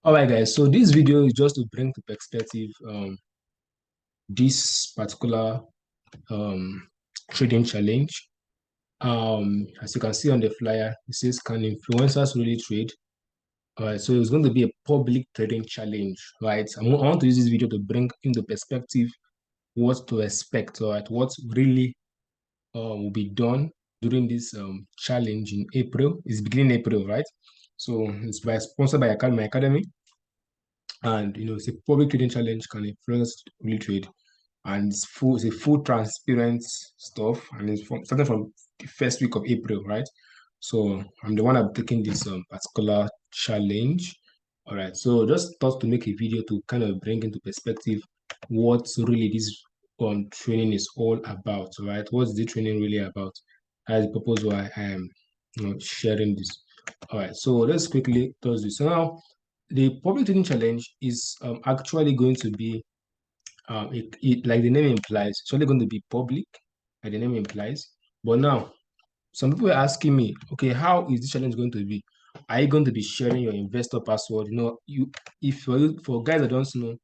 All right, guys. So this video is just to bring to perspective this particular um, trading challenge. As you can see on the flyer, it says, "Can influencers really trade?" All right. So it's going to be a public trading challenge, right? I want to use this video to bring into perspective what to expect, all right? What really will be done during this challenge in April. It's beginning April, right? So it's sponsored by Academy Academy. And it's a public trading challenge can influence really trade, and it's a full transparent stuff, and starting from the first week of April, right? So I'm the one I'm taking this particular challenge. All right, so just thought to make a video to kind of bring into perspective what really this training is all about, right? What's the training really about? As the purpose why I am sharing this. All right, so let's quickly do this. So now the public trading challenge is actually going to be like the name implies, it's only going to be public, like the name implies. But now, some people are asking me, okay, how is this challenge going to be? Are you going to be sharing your investor password? If for guys that don't know,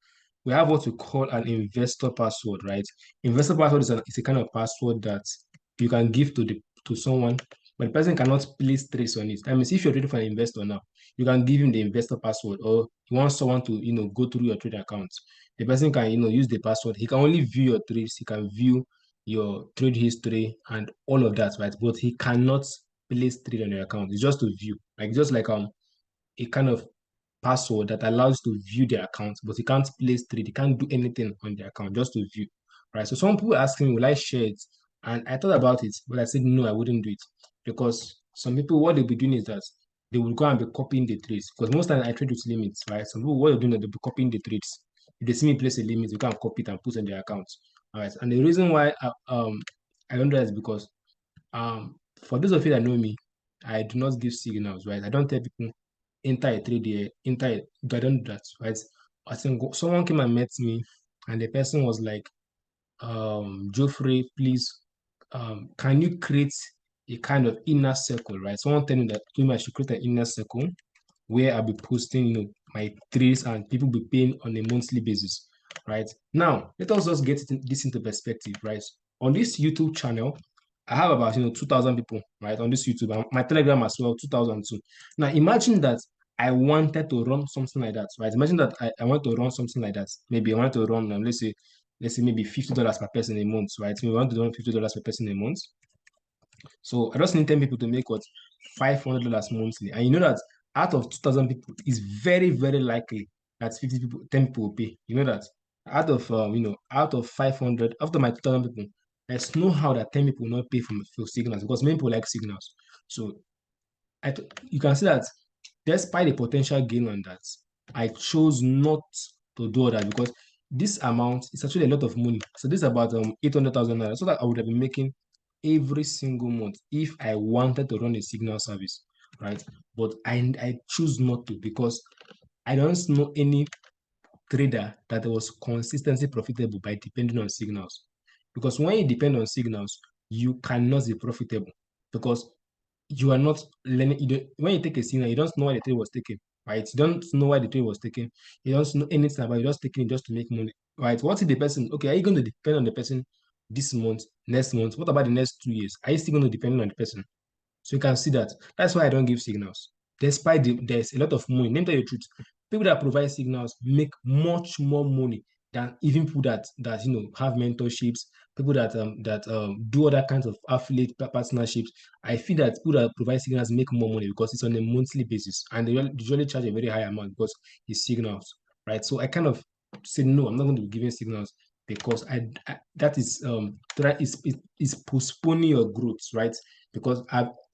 we have what we call an investor password, right? Investor password is a kind of password that you can give to someone, but the person cannot place trace on it. That means if you're trading for an investor now, you can give him the investor password, or you want someone to go through your trade account. The person can use the password. He can only view your trades. He can view your trade history and all of that, right? But he cannot place trade on your account. It's just to view, like just like a kind of password that allows to view their account, but he can't place trade. He can't do anything on their account, just to view, right? So some people asking me, will I share it? And I thought about it, but I said no, I wouldn't do it, because some people what they'll be doing is that they will go and be copying the trades, because most times I trade with limits, right? Some people what they're doing is they'll be copying the trades. If they see me place a limit, they can copy it and put it on their account. All right. And the reason why I don't do that is because for those of you that know me, I do not give signals, right? I don't tell people enter a trade here, enter it. I don't do that, right? I think someone came and met me, and the person was like, Geoffrey, please, can you create a kind of inner circle, right? Someone told me I should create an inner circle where I'll be posting, my trades, and people be paying on a monthly basis, right? Now, let us just get this into perspective, right? On this YouTube channel, I have about 2,000 people, right, on this YouTube, and my Telegram as well, 2,002. Now, imagine that I wanted to run something like that, right? Imagine that I want to run something like that. Maybe I want to run, let's say maybe $50 per person a month, right? We want to run $50 per person a month. So I just need 10 people to make what $500 monthly. And you know that out of 2,000 people, it's very, very likely that 50 people, 10 people will pay. You know that out of 500, after my 2,000 people, there's no how that 10 people will not pay for signals, because many people like signals. So you can see that despite the potential gain on that, I chose not to do that, because this amount is actually a lot of money. So this is about 800,000 naira. So that I would have been making every single month if I wanted to run a signal service, right? But I choose not to, because I don't know any trader that was consistently profitable by depending on signals. Because when you depend on signals, you cannot be profitable, because you are not learning. When you take a signal, you don't know why the trade was taken, right? You don't know why the trade was taken. You don't know anything about it. You're just taking it just to make money, right? What if the person, okay, are you going to depend on the person this month, next month? What about the next 2 years? Are you still going to depend on the person? So you can see that. That's why I don't give signals. Despite there's a lot of money. Name tell you the truth. People that provide signals make much more money than even people that have mentorships, people that do other kinds of affiliate partnerships. I feel that people that provide signals make more money because it's on a monthly basis, and they usually charge a very high amount because it's signals, right? So I kind of said no, I'm not going to be giving signals, because that is postponing your growth, right? Because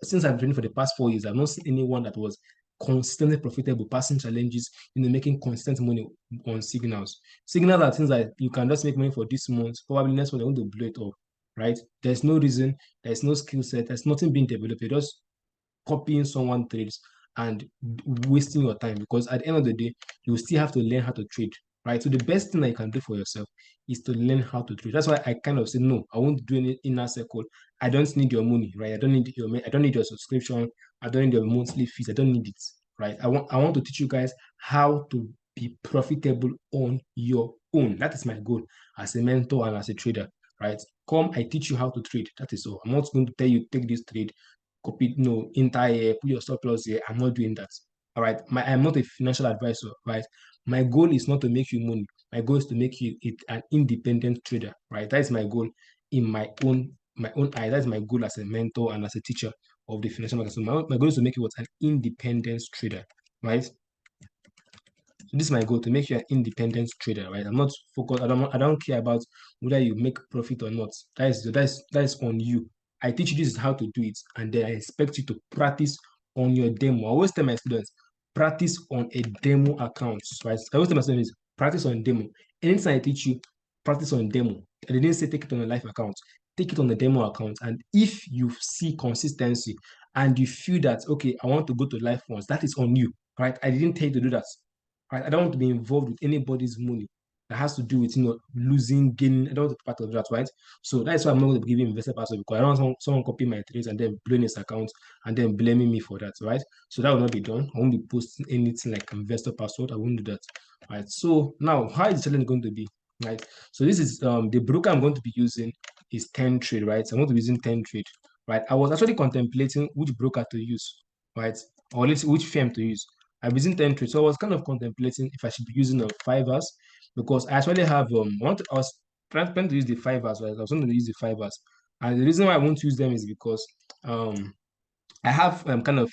since I've trained for the past 4 years, I've not seen anyone that was consistently profitable, passing challenges, making consistent money on signals. Signals are things that you can just make money for this month, probably next month, they're going to blow it up, right? There's no reason, there's no skill set, there's nothing being developed. You're just copying someone trades and wasting your time, because at the end of the day, you still have to learn how to trade, right? So the best thing that you can do for yourself is to learn how to trade. That's why I kind of say no, I won't do any inner circle. I don't need your money, right? I don't need your subscription. I don't need your monthly fees. I don't need it, right? I want to teach you guys how to be profitable on your own. That is my goal as a mentor and as a trader, right? Come, I teach you how to trade. That is all. I'm not going to tell you take this trade, copy, no, enter here, put your stop loss here. I'm not doing that. All right. I'm not a financial advisor, right? My goal is not to make you money. My goal is to make you an independent trader, right? That is my goal in my own eye. That's my goal as a mentor and as a teacher of the financial market. So my goal is to make you what an independent trader, right? So this is my goal to make you an independent trader, right? I'm not focused. I don't care about whether you make profit or not. That is on you. I teach you this is how to do it, and then I expect you to practice on your demo. I always tell my students, practice on a demo account, right? I always tell my students, practice on demo. Anything I teach you, practice on demo. I didn't say take it on a live account. Take it on the demo account, and if you see consistency and you feel that okay, I want to go to live once, that is on you, right? I didn't tell you to do that. Right? I don't want to be involved with anybody's money that has to do with losing, gaining. I don't want to be part of that, right? So that's why I'm not going to be giving investor password because I don't want someone copy my trades and then blowing his account and then blaming me for that, right? So that will not be done. I won't be posting anything like investor password. I won't do that, right? So now, how is the challenge going to be, right? So this is the broker I'm going to be using is 10 Trade, right? I'm going to be using 10 Trade, right? I was actually contemplating which broker to use, right? Or let's say which firm to use. I've been using 10 Trade, so I was kind of contemplating if I should be using Fivers because I actually have I was trying to use the Fivers, right? I was going to use the Fivers, and the reason why I won't use them is because I have kind of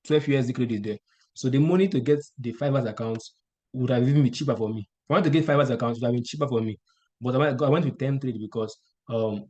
12 USD credit there. So the money to get the Fivers account would have even been cheaper for me. If I want to get Fivers account, it would have been cheaper for me. But I went with 10 Trade because um,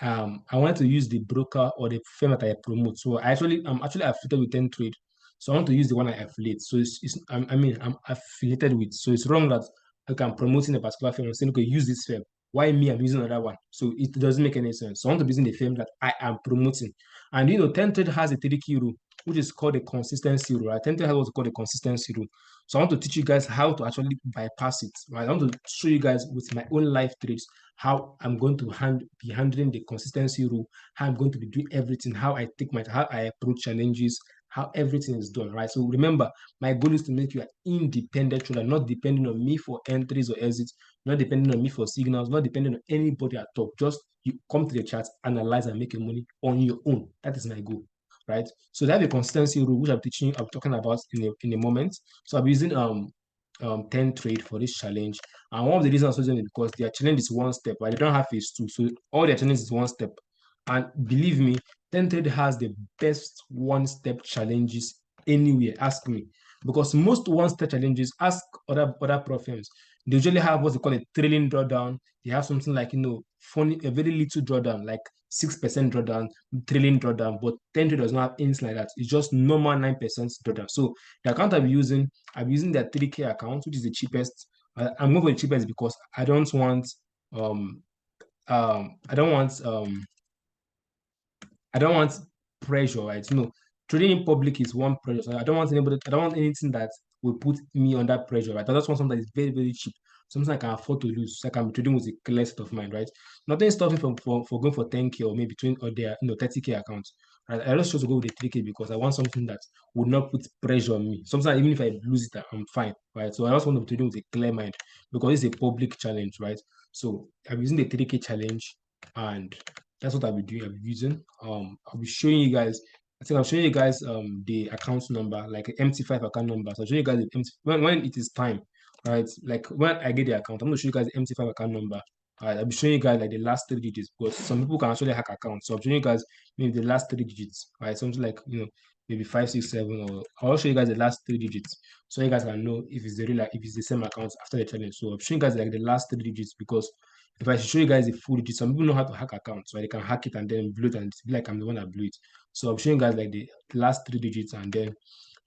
I wanted to use the broker or the firm that I promote. So I'm actually affiliated with 10 Trade. So I want to use the one I affiliate. So I'm affiliated with. So it's wrong that I'm promoting a particular firm and saying, okay, use this firm. Why me? I'm using another one. So it doesn't make any sense. So I want to be using the firm that I am promoting. And 10 Trade has a 3 key rule which is called a consistency rule. I tend to have what's called a consistency rule. So I want to teach you guys how to actually bypass it. Right? I want to show you guys with my own life trades how I'm going to be handling the consistency rule, how I'm going to be doing everything, how I approach challenges, how everything is done. Right. So remember, my goal is to make you an independent trader, not depending on me for entries or exits, not depending on me for signals, not depending on anybody at all. Just you come to the charts, analyze, and make your money on your own. That is my goal, right? So they have a consistency rule, which I'm talking about in a moment. So I'm using 10 Trade for this challenge. And one of the reasons I'm using it because their challenge is one step, right? They don't have phase two. So all their challenge is one step. And believe me, 10 Trade has the best one-step challenges anywhere. Ask me. Because most one-step challenges, ask other pro firms, they usually have what they call a trailing drawdown. They have something like, funny, a very little drawdown, like 6% drawdown, trailing drawdown, but 10 Trade does not have anything like that. It's just normal 9% drawdown. So the account I'm using their 3K account, which is the cheapest. I'm going for the cheapest because um I don't want I don't want pressure, right? Trading in public is one pressure. So I don't want anything that will put me under pressure, right? I just want something that is very, very cheap, something I can afford to lose. So I can be trading with a clear set of mind, right? Nothing stops me for going for 10K or maybe 20 or their 30K accounts. Right? I just chose to go with the 3K because I want something that would not put pressure on me. Sometimes even if I lose it, I'm fine, right? So I just want to be trading with a clear mind because it's a public challenge, right? So I'm using the 3K challenge and that's what I'll be doing. I'll be using. I'll be showing you guys. I think I'm showing you guys the account number, like an MT5 account number. So I'll show you guys the MT when it is time, right? Like when I get the account, I'm gonna show you guys the MT5 account number. I'll be showing you guys like the last 3 digits because some people can actually hack accounts. So I'm showing you guys maybe the last 3 digits, right? Something like maybe 567 or I'll show you guys the last 3 digits so you guys can know if it's the real if it's the same account after the challenge. So I'm showing you guys like the last 3 digits because if I show you guys the full digit, some people know how to hack accounts, right? They can hack it and then blow it and be like I'm the one that blew it. So I'm showing you guys like the last 3 digits and then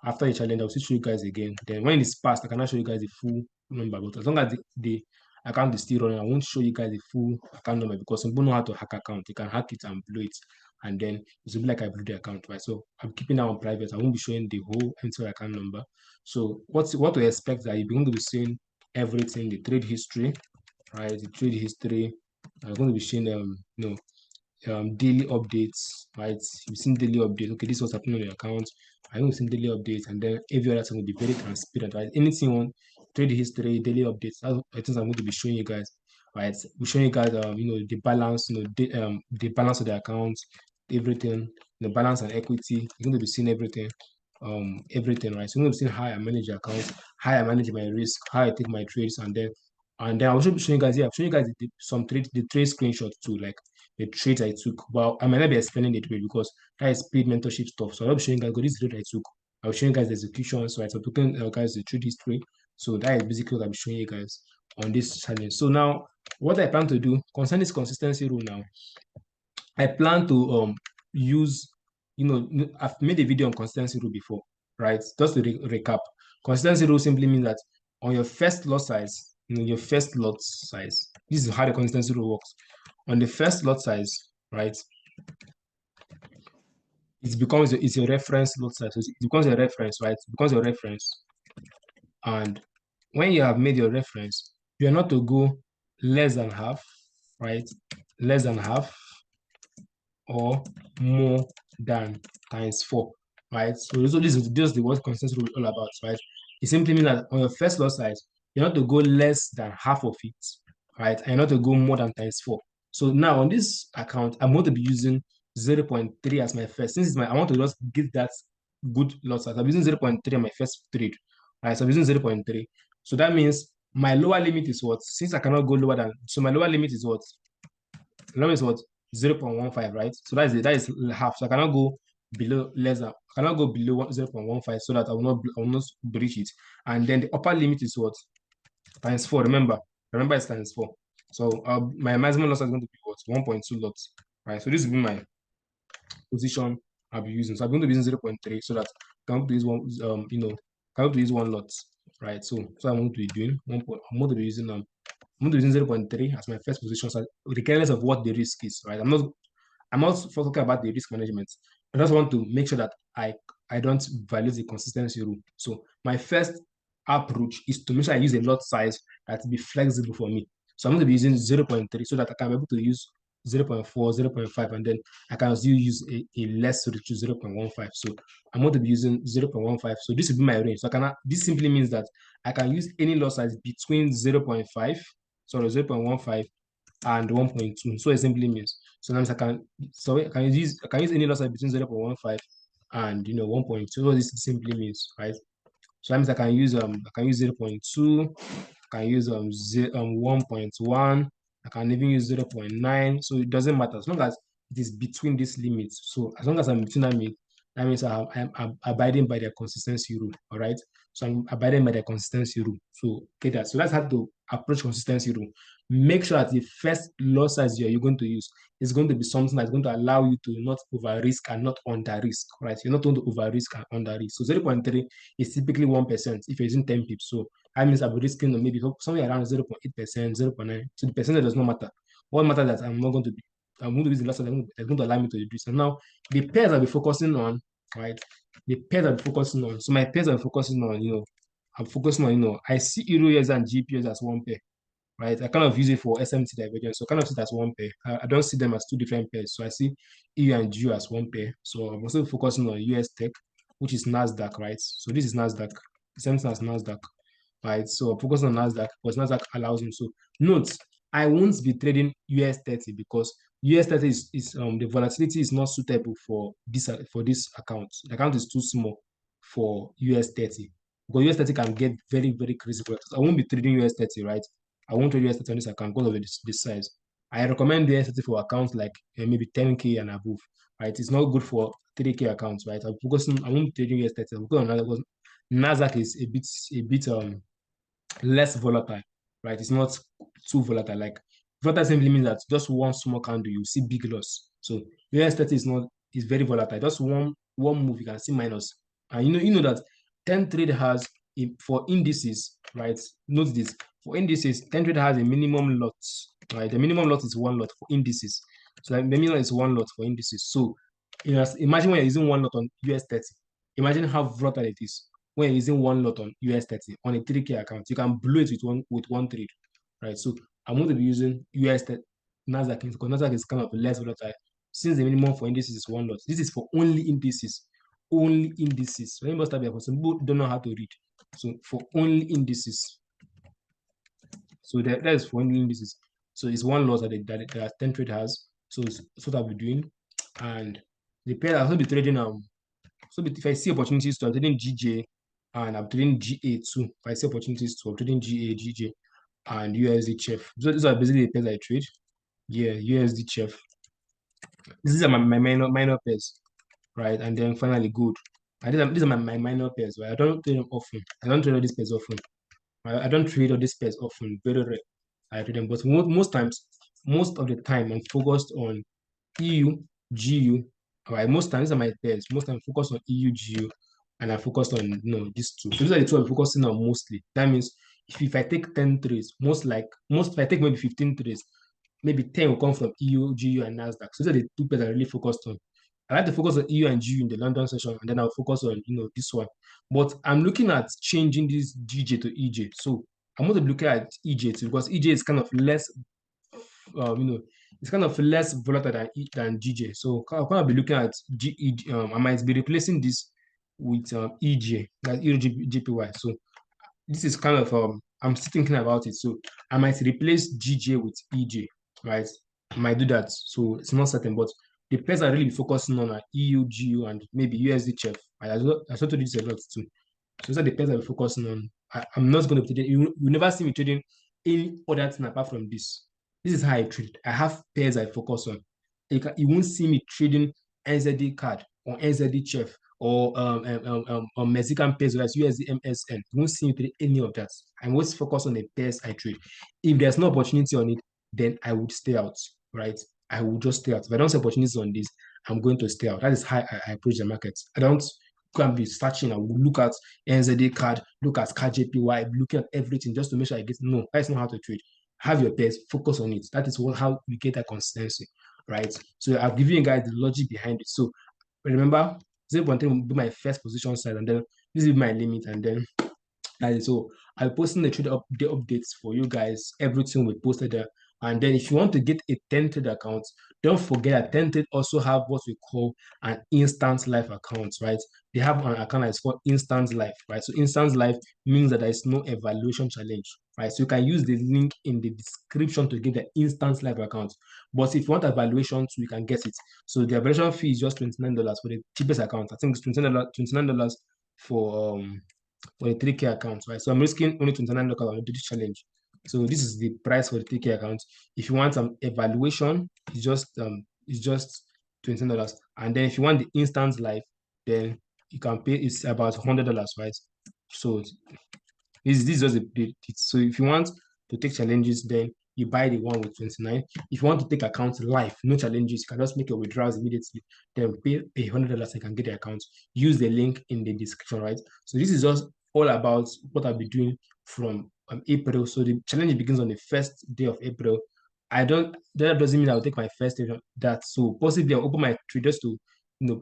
after the challenge, I'll still show you guys again. Then when it's passed, I cannot show you guys the full number. But as long as the account is still running, I won't show you guys the full account number because some people know how to hack account. They can hack it and blow it. And then it will be like I blew the account, right? So I'm keeping that on private. I won't be showing the whole entire account number. So what to expect that you're going to be seeing everything, the trade history, right? The trade history. I'm going to be showing daily updates, right? You've seen daily updates. Okay, this was happening on your account, I'm going to send daily updates, and then every other thing will be very transparent, right? Anything on trade history, daily updates, that's I think I'm going to be showing you guys, right? We're showing you guys, the balance, the balance of the accounts, everything, the balance and equity. You're going to be seeing everything, right? So you're going to be seeing how I manage the accounts, how I manage my risk, how I take my trades, and then I'll also be showing you guys, yeah, I'm showing you guys the trade screenshots too, like the trades I took. Well, I might not be explaining the trade because that is paid mentorship stuff. So I'll be showing you guys, this trade I took. I'll show you guys the execution. So I'm taking guys the trade history. So that is basically what I'll be showing you guys on this challenge. So now, what I plan to do concerning this consistency rule now, I plan to use, I've made a video on consistency rule before, right? Just to recap, consistency rule simply means that on your first lot size, your first lot size, this is how the consistency rule works. On the first lot size, right, it's your reference lot size. So it becomes a reference, right? It becomes your reference. And when you have made your reference, you're not to go less than half, right? Less than half or more than times 4, right? So this is just the word consensus rule all about, right? It simply means that on your first lot size, you have to go less than half of it, right? And you have to go more than times 4. So now on this account, I'm going to be using 0.3 as my first. Since I want to just get that good lot size, I'm using 0.3 on my first trade, right? So I'm using 0.3. So that means my lower limit is what? Since I cannot go lower than, so my lower limit is what? Lower is what? 0.15, right? So that is half. So I cannot go below less than, I cannot go below 0.15 so that I will not breach it. And then the upper limit is what? Times 4. Remember it's times 4. So my maximum loss is going to be what? 1.2 lots, right? So this will be my position I'll be using. So I'm going to be using 0.3 so that I can use one, can use one lot, right? So I'm going to be doing I'm going to be using 0.3 as my first position, so regardless of what the risk is, right? I'm not talking about the risk management. I just want to make sure that I don't violate the consistency rule. So my first approach is to make sure I use a lot size that will be flexible for me. So I'm going to be using 0.3 so that I can be able to use 0.4, 0.5, and then I can still use a less reduced 0.15. So I'm going to be using 0.15. So this will be my range. So this simply means that I can use any lot size between 0.5, sorry, 0.15 and 1.2. So it simply means sometimes I can use any lot size between 0.15 and 1.2. So this simply means, right? So that means I can use 0.2, I can use 1.1, I can even use 0.9. So it doesn't matter as long as it is between these limits. So as long as I'm between that means I'm abiding by the consistency rule. All right. So I'm abiding by the consistency rule. So okay, that's how to approach consistency rule. Make sure that the first lot size you're going to use is going to be something that's going to allow you to not over risk and not under risk. Right. You're not going to over risk and under risk. So 0.3 is typically 1% if you're using 10 pips. So that means I'll be risking maybe somewhere around 0.8%, 0.9. So the percentage does not matter. What matters is that I'm going to use the last one that's going to allow me to reduce. And now the pairs I'll be focusing on, right? The pairs I'll be focusing on. So my pairs I'm focusing on, I'm focusing on, I see Euro years and GPs as one pair, right? I kind of use it for SMT divergence. So kind of see it as one pair. I don't see them as two different pairs. So I see EU and GU as one pair. So I'm also focusing on US Tech, which is NASDAQ, right? So this is NASDAQ, the same thing as NASDAQ, right? So focus on NASDAQ because NASDAQ allows me. So note, I won't be trading US 30 because US 30 is the volatility is not suitable for this account. The account is too small for US 30 because US 30 can get very, very crazy. I won't be trading US 30, right? I won't trade US 30 on this account because of this size. I recommend the US 30 for accounts like maybe 10K and above, right? It's not good for 3K accounts, right? I won't be trading US 30. I'm focusing on NASDAQ because NASDAQ is a bit less volatile, right? It's not too volatile. Like volatile simply means that just one small candle, you see big loss. So US 30 is very volatile. Just one move, you can see minus. And you know that 10 trade has for indices, right? Note this. For indices, 10 trade has a minimum lot, right? The minimum lot is one lot for indices. So like, the minimum is one lot for indices. So imagine when you're using one lot on US 30. Imagine how volatile it is when you're using one lot on US 30 on a 3K account. You can blow it with one trade, right? So I'm going to be using US 30 Nasdaq because Nasdaq is kind of less volatile since the minimum for indices is one lot. This is for only indices. only indices. Let me start there. Some people don't know how to read. So for only indices. So that is for only indices. So it's one loss that 10 trade has. So it's what I'll be doing. And the pair I'll be trading so if I see opportunities to, I'm trading GJ and I'm trading GA too. If I see opportunities to, I'm trading GA, GJ, and USD Chef. So these are basically the pairs I trade. Yeah, USD Chef. These are my minor pairs, right? And then finally gold. And these are my minor pairs, right? I don't trade them often. I don't trade all these pairs often. I don't trade all these pairs often. Very rare. I trade them, but most times, most of the time, I'm focused on EU, GU. All right, most times these are my pairs. Most time, I focus on EU, GU, and I focus on these two. So these are the two I'm focusing on mostly. That means if I take 10 trades, most if I take maybe 15 trades, maybe 10 will come from EU, GU, and Nasdaq. So these are the two pairs I really focused on. I like to focus on EU and GU in the London session, and then I'll focus on this one. But I'm looking at changing this GJ to EJ. So I'm going to be looking at EJ too, because EJ is kind of less it's kind of less volatile than GJ. So I'll kind of be looking at I might be replacing this with EJ, that's EUJPY. So this is kind of I'm still thinking about it. So I might replace GJ with EJ, right? I might do that. So it's not certain, but the pairs I really be focusing on are EU, GU, and maybe USD Chef. I also do this a lot too. So those are the pairs I'll be focusing on. I'm not going to be trading. You never see me trading any other thing apart from this. This is how I trade. I have pairs I focus on. You won't see me trading NZD card or NZD Chef or Mexican peso, that's USD MSN. You won't see me trade any of that. I'm always focused on the pairs I trade. If there's no opportunity on it, then I would stay out, right? I will just stay out. If I don't see opportunities on this, I'm going to stay out. That is how I approach the market. I don't go and be searching. I will look at NZD card, look at CAD look at everything just to make sure I get. No, that's not how to trade. Have your best, focus on it. That is how you get that consistency, right? So I've given you guys the logic behind it. So remember, 0.3 will be my first position size, and then this will be my limit, and then so I'll posting the updates for you guys. Everything we posted there. And then if you want to get a tented account, don't forget that tented also have what we call an instant life account, right? They have an account that's called instant life, right? So instant life means that there is no evaluation challenge, right? So you can use the link in the description to get the instant life account. But if you want evaluation, you can get it. So the evaluation fee is just $29 for the cheapest account. I think it's $29 for a 3K account, right? So I'm risking only $29 on this challenge. So this is the price for the 3K account. If you want some evaluation, it's just $20. And then if you want the instant life, then you can pay it's about $100, right? So this is just so if you want to take challenges, then you buy the one with 29. If you want to take account live, no challenges, you can just make your withdrawals immediately. Then pay $100 and can get the account. Use the link in the description, right? So this is just all about what I'll be doing from April. So the challenge begins on the first day of April. That doesn't mean I'll take my first day of that. So possibly I'll open my traders to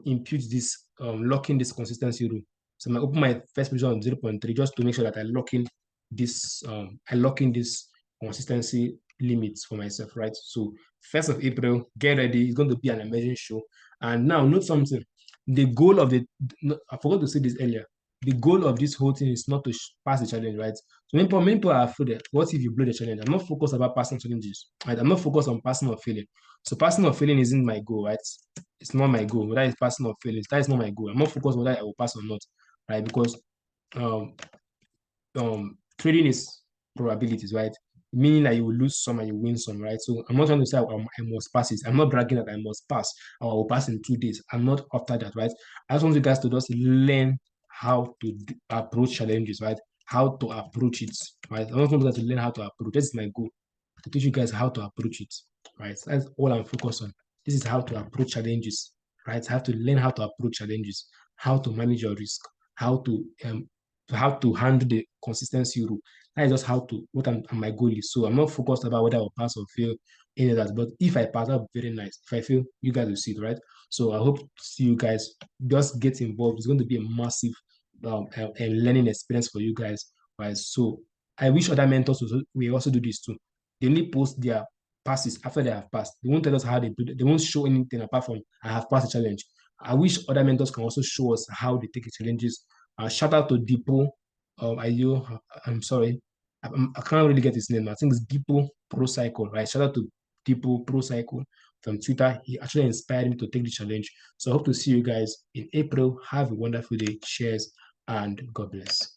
impute this locking this consistency rule. So I open my first position on 0.3 just to make sure that I lock in this consistency limits for myself, right? So 1st of April, get ready. It's going to be an amazing show. And now note something. The goal of I forgot to say this earlier. The goal of this whole thing is not to pass the challenge, right? So many people are afraid that what if you blow the challenge? I'm not focused about passing challenges, right? I'm not focused on passing or failing. So passing or failing isn't my goal, right? It's not my goal. Whether it's passing or failing, that is not my goal. I'm not focused on whether I will pass or not, right? Because um, trading is probabilities, right? Meaning that you will lose some and you win some, right? So I'm not trying to say I must pass it. I'm not bragging that I must pass or I will pass in 2 days. I'm not after that, right? I just want you guys to just learn how to approach challenges, right? How to approach it, right? I just want you guys to learn how to approach. This is my goal, to teach you guys how to approach it, right? So that's all I'm focused on. This is how to approach challenges, right? Have to learn how to approach challenges, how to manage your risk, how to handle the consistency rule. That is just what my goal is. So I'm not focused about whether I will pass or fail any of that. But if I pass, that'll be very nice. If I fail, you guys will see it, right? So I hope to see you guys. Just get involved. It's going to be a massive learning experience for you guys, right? So I wish other mentors will also do this too. They only post their passes after they have passed. They won't tell us how they do it. They won't show anything apart from I have passed the challenge. I wish other mentors can also show us how they take the challenges. Shout out to Deepo. I'm sorry. I can't really get his name. I think it's Deepo Pro Cycle, right? Shout out to Deepo Pro Cycle from Twitter. He actually inspired me to take the challenge. So I hope to see you guys in April. Have a wonderful day. Cheers and God bless.